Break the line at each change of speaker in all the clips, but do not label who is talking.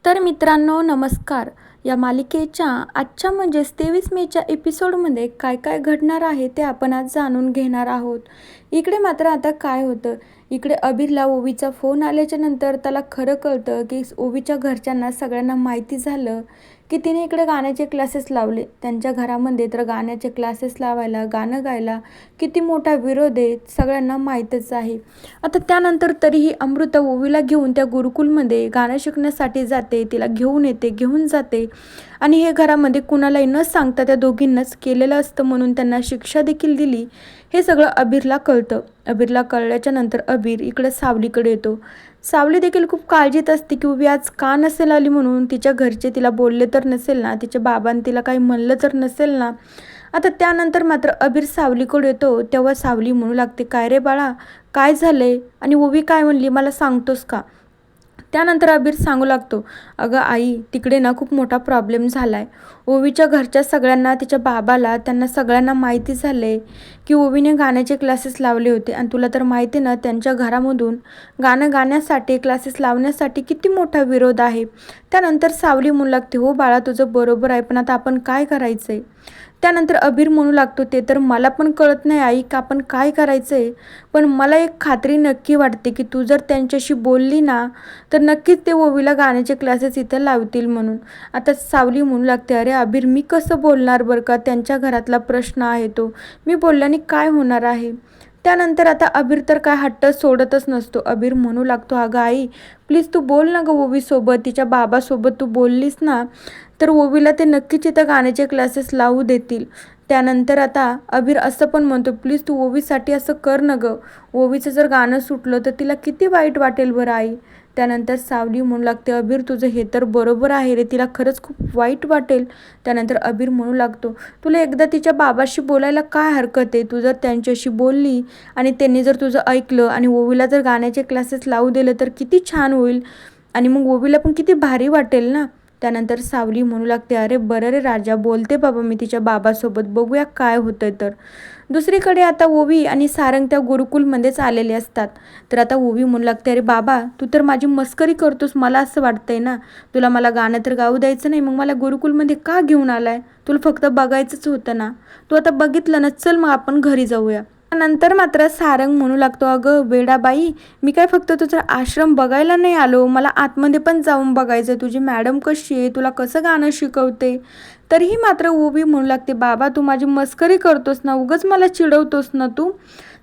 तर मित्रांनो नमस्कार. या मालिकेच्या आजच्या म्हणजेच 23 मेच्या एपिसोडमध्ये काय काय घडणार आहे ते आपण आज जाणून घेणार आहोत. इकडे मात्र आता काय होतं, इकडे अबीरला ओवीचा फोन आल्याच्या नंतर त्याला खरं कळतं की ओवीच्या घरच्यांना सगळ्यांना माहिती झालं की तिने इकडे गाण्याचे क्लासेस लावले. त्यांच्या घरामध्ये तर गाण्याचे क्लासेस लावायला, गाणं गायला किती मोठा विरोध आहे सगळ्यांना माहीतच आहे. आता त्यानंतर तरीही अमृता ओवीला घेऊन त्या गुरुकुलमध्ये गाणं शिकण्यासाठी जाते, तिला घेऊन येते, घेऊन जाते आणि हे घरामध्ये कुणालाही न सांगता त्या दोघींनाच केलेलं असतं म्हणून त्यांना शिक्षा देखील दिली. हे सगळं अबीरला कळतं. अबीरला कळल्याच्या नंतर अबीर इकडे सावलीकडे येतो. सावली देखील खूप काळजीत असते की ओवी आज का नसेल आली म्हणून. तिच्या घरचे तिला बोलले तर नसेल ना, तिच्या बाबांनी तिला काही म्हणलं तर नसेल ना. आता त्यानंतर मात्र अबीर सावलीकडे येतो तेव्हा सावली म्हणू लागते, काय रे बाळा, काय झालंय आणि ओवी काय म्हणली मला सांगतोस का. त्यानंतर अबीर सांगू लागतो, अगं आई, तिकडे ना खूप मोठा प्रॉब्लेम झाला आहे. ओवीच्या घरच्या सगळ्यांना, तिच्या बाबाला, त्यांना सगळ्यांना माहिती झालं आहे की ओवीने गाण्याचे क्लासेस लावले होते आणि तुला तर माहिती ना त्यांच्या घरामधून गाणं गाण्यासाठी, क्लासेस लावण्यासाठी किती मोठा विरोध आहे. त्यानंतर सावली म्हणू लागते, हो बाळा तुझं बरोबर आहे, पण आता आपण काय करायचं आहे. त्यानंतर अबीर म्हणू लागतो, ते तर मला पण कळत नाही आई का आपण काय करायचं आहे, पण मला एक खात्री नक्की वाटते की तू जर त्यांच्याशी बोलली ना तर नक्कीच ते ओवीला गाण्याचे क्लासेस इथं लावतील म्हणून. आता सावली म्हणू लागते, अरे अबीर मी कसं बोलणार बरं का, त्यांच्या घरातला प्रश्न आहे तो, मी बोलल्याने काय होणार आहे. त्यानंतर आता अबीर तर काय हट्ट सोडतच नसतो. अबीर म्हणू लागतो, अगं आई प्लीज तू बोल ना गं ओवीसोबत, तिच्या बाबासोबत तू बोललीस ना तर ओवीला ते नक्कीच इथं गाण्याचे क्लासेस लावू देतील. त्यानंतर आता अबीर असं पण म्हणतो, प्लीज तू ओवीसाठी असं कर ना गं, ओवीचं जर गाणं सुटलं तर तिला किती वाईट वाटेल बरं आई. त्यानंतर सावली म्हणू लागते, अबीर तुझं हे तर बरोबर आहे रे, तिला खरंच खूप वाईट वाटेल. त्यानंतर अबीर म्हणू लागतो, तुला एकदा तिच्या बाबाशी बोलायला काय हरकत आहे. तू जर त्यांच्याशी बोलली आणि त्यांनी जर तुझं ऐकलं आणि ओवीला जर गाण्याचे क्लासेस लावू दिले तर किती छान होईल आणि मग ओवीला पण किती भारी वाटेल ना. त्यानंतर सावली म्हणू लागते, अरे बरं रे राजा, बोलते बाबा मी तिच्या बाबासोबत, बघूया काय होतंय तर. दुसरीकडे आता ओवी आणि सारंग त्या गुरुकुलमध्येच आलेले असतात. तर आता ओवी म्हणू लागते, अरे बाबा तू तर माझी मस्करी करतोस, मला असं वाटतंय ना तुला मला गाणं तर गाऊ द्यायचं नाही, मग मला गुरुकुलमध्ये का घेऊन आलाय, तुला फक्त बघायचंच होतं ना, तू आता बघितलं ना, चल मग आपण घरी जाऊया. नंतर मात्र सारंग म्हणू लागतो, अगं वेडाबाई, मी काय फक्त तुझा आश्रम बघायला नाही आलो, मला आतमध्ये पण जाऊन बघायचं, तुझी मॅडम कशी आहे, तुला कसं गाणं शिकवते. तरीही मात्र ओवी म्हणू लागते, बाबा तू माझी मस्करी करतोस ना, उगाच मला चिडवतोस ना तू.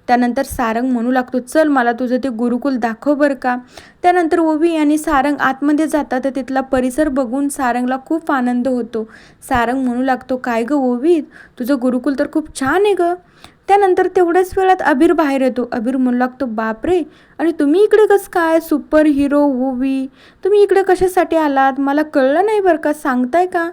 त्यानंतर सारंग म्हणू लागतो, चल मला तुझं ते गुरुकुल दाखव बरं का. त्यानंतर ओवी आणि सारंग आतमध्ये जातात तर तिथला परिसर बघून सारंगला खूप आनंद होतो. सारंग म्हणू लागतो, काय गं ओवी, तुझं गुरुकुल तर खूप छान आहे गं. त्यानंतर तेवढ्याच वेळात अबीर बाहेर येतो. अबीर म्हणू लागतो, बापरे, आणि तुम्ही इकडे कसं काय, सुपर हिरो ओवी, तुम्ही इकडे कशासाठी आलात, मला कळलं नाही बरं का, सांगताय का.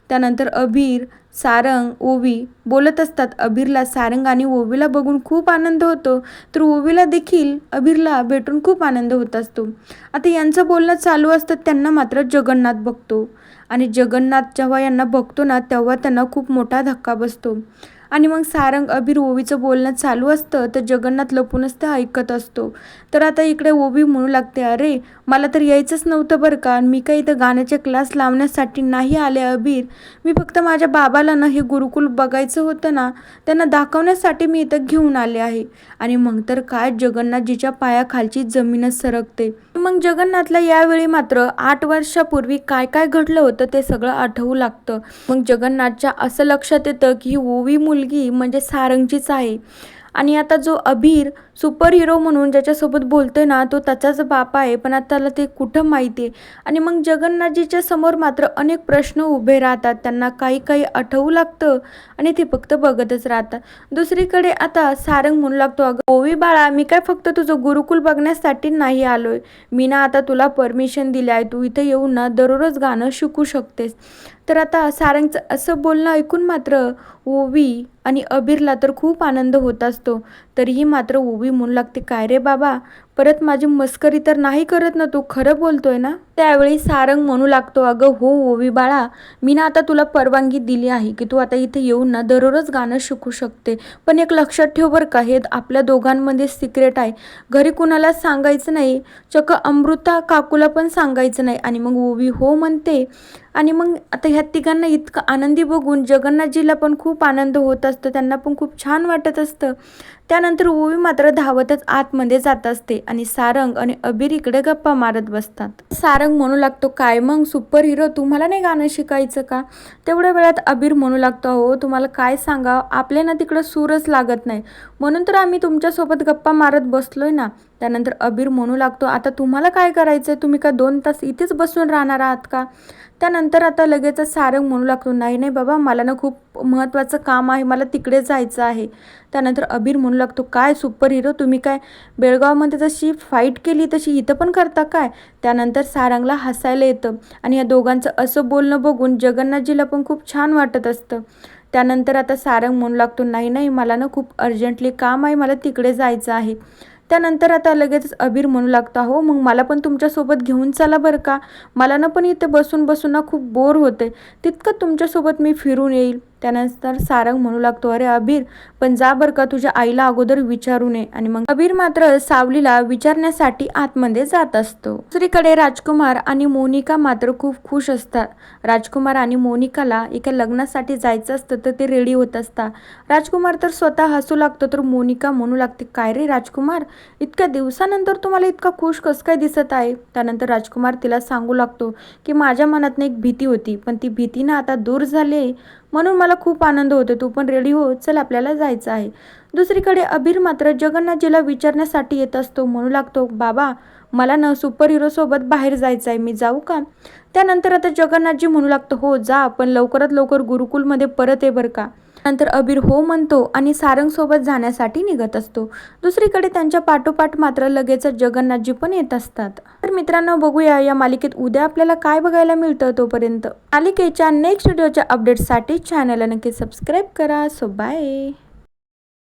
त्यानंतर अबीर, सारंग, ओवी बोलत असतात. अबीरला सारंग आणि ओवीला बघून खूप आनंद होतो, तर ओवीला देखील अबीरला भेटून खूप आनंद होत असतो. आता यांचं बोलणं चालू असतं, त्यांना मात्र जगन्नाथ बघतो आणि जगन्नाथ जेव्हा यांना बघतो ना तेव्हा त्यांना खूप मोठा धक्का बसतो आणि मग सारंग अबीर ओवीचं बोलणं चालू असतं तर जगन्नाथ लपूनच ते ऐकत असतो. तर आता इकडे ओवी म्हणू लागते, अरे मला तर यायचंच नव्हतं बरं का, मी काही इथं गाण्याचे क्लास लावण्यासाठी नाही आले अबीर, मी फक्त माझ्या बाबाला ना हे गुरुकुल बघायचं होतं ना, त्यांना दाखवण्यासाठी मी इथं घेऊन आले आहे. आणि मग तर काय जगन्नाथजीच्या पायाखालची जमीनच सरकते. मग जगन्नाथला यावेळी मात्र 8 वर्षापूर्वी काय काय घडलं होतं ते सगळं आठवू लागतं. मग जगन्नाथच्या असं लक्षात येतं की ही ओवी मुलगी म्हणजे सारंगचीच आहे आणि आता जो अबीर सुपर हिरो म्हणून ज्याच्यासोबत बोलतोय ना तो त्याचाच बाप आहे, पण आता त्याला ते कुठं माहिती आहे. आणि मग जगन्नाथजीच्या समोर मात्र अनेक प्रश्न उभे राहतात, त्यांना काही काही आठवू लागतं आणि ते फक्त बघतच राहतात. दुसरीकडे आता सारंग म्हणू लागतो, अगं ओवी बाळा, मी काय फक्त तुझं गुरुकुल बघण्यासाठी नाही आलोय, मी ना आता तुला परमिशन दिली आहे, तू इथं येऊन ना दररोज गाणं शिकू शकतेस. तर आता सारंगचं असं बोलणं ऐकून मात्र ओवी आणि अबीरला तर खूप आनंद होत असतो. तरीही मात्र ओवी म्हणू लागते, काय रे बाबा, परत माझी मस्करी तर नाही करत ना तू, खरं बोलतोय ना? त्यावेळी सारंग म्हणू लागतो, अगं हो ओवी बाळा, मी ना आता तुला परवानगी दिली आहे की तू आता इथे येऊन ना दररोज गाणं शिकू शकते, पण एक लक्षात ठेव बरं का, हे आपल्या दोघांमध्ये सिक्रेट आहे, घरी कुणाला सांगायचं नाही, चक्क अमृता काकूला पण सांगायचं नाही. आणि मग ओवी हो म्हणते. आणि मग आता ह्या तिघांना इतकं आनंदी बघून जगन्नाथजीला पण खूप आनंद होत असतो, त्यांना पण खूप छान वाटत असतं. त्यानंतर ओवी मात्र धावतच आतमध्ये जात असते आणि सारंग आणि अबीर इकडे गप्पा मारत बसतात. सारंग म्हणू लागतो, काय मग सुपर हिरो, तुम्हाला नाही गाणं शिकायचं का? तेवढ्या वेळात अबीर म्हणू लागतो, हो तुम्हाला काय सांगा, आपल्या ना तिकडं सूरच लागत नाही, म्हणून तर आम्ही तुमच्यासोबत गप्पा मारत बसलोय ना. त्यानंतर अबीर म्हणू लागतो, आता तुम्हाला काय करायचं, तुम्ही का 2 तास इथेच बसून राहणार आहात का? त्यानंतर आता लगेच सारंग म्हणू लागतो, नाही नाही बाबा, मला ना खूप महत्त्वाचं काम आहे, मला तिकडे जायचं आहे. त्यानंतर अबीर म्हणू लागतो, काय सुपर हिरो, तुम्ही काय बेळगावमध्ये जशी फाईट केली तशी इथं पण करता काय? त्यानंतर सारंगला हसायला येतं आणि या दोघांचं असं बोलणं बघून जगन्नाथजीला पण खूप छान वाटत असतं. त्यानंतर आता सारंग म्हणू लागतो, नाही नाही, मला ना खूप अर्जंटली काम आहे, मला तिकडे जायचं आहे. त्यानंतर आता लगेच अबीर म्हणू लागता, हो मग मला पण तुमच्यासोबत घेऊन चला बरं का, मला ना पण इथे बसून बसून ना खूप बोर होते, तितकं तुमच्यासोबत मी फिरून येईल. त्यानंतर सारंग म्हणू लागतो, अरे अबीर, पण जा बरं का, तुझ्या आईला अगोदर विचारू नये. आणि मग अबीर मात्र सावलीला विचारण्यासाठी आतमध्ये जात असतो. दुसरीकडे राजकुमार आणि मोनिका मात्र खूप खुश असतात. राजकुमार आणि मोनिकाला एका लग्नासाठी जायचं असतं, तर ते रेडी होत असतात. राजकुमार तर स्वतः हसू लागतो, तर मोनिका म्हणू लागते, काय रे राजकुमार, इतक्या दिवसानंतर तुम्हाला इतका खुश कसं काय दिसत आहे? त्यानंतर राजकुमार तिला सांगू लागतो की माझ्या मनातनं एक भीती होती, पण ती भीती ना आता दूर झाली आहे, म्हणून मला खूप आनंद होतो, तू पण रेडी हो, चल आपल्याला जायचं आहे. दुसरीकडे अबीर मात्र जगन्नाथजीला विचारण्यासाठी येत असतो, म्हणू लागतो, बाबा मला ना सुपर हिरो सोबत बाहेर जायचं आहे, मी जाऊ का? त्यानंतर आता जगन्नाथजी म्हणू लागतो, हो जा, पण लवकरात लवकर गुरुकुलमध्ये परत ये बरं का. नंतर अबीर हो म्हणतो आणि सारंग सोबत जाण्यासाठी निघत असतो. दुसरीकडे त्यांच्या पाठोपाठ मात्र लगेच जगन्नाथजी पण येत असतात. तर मित्रांनो, बघूया या मालिकेत उद्या आपल्याला काय बघायला मिळतं. तोपर्यंत मालिकेच्या नेक्स्ट व्हिडिओच्या अपडेटसाठी चॅनलला नक्की सबस्क्राईब करा. So bye.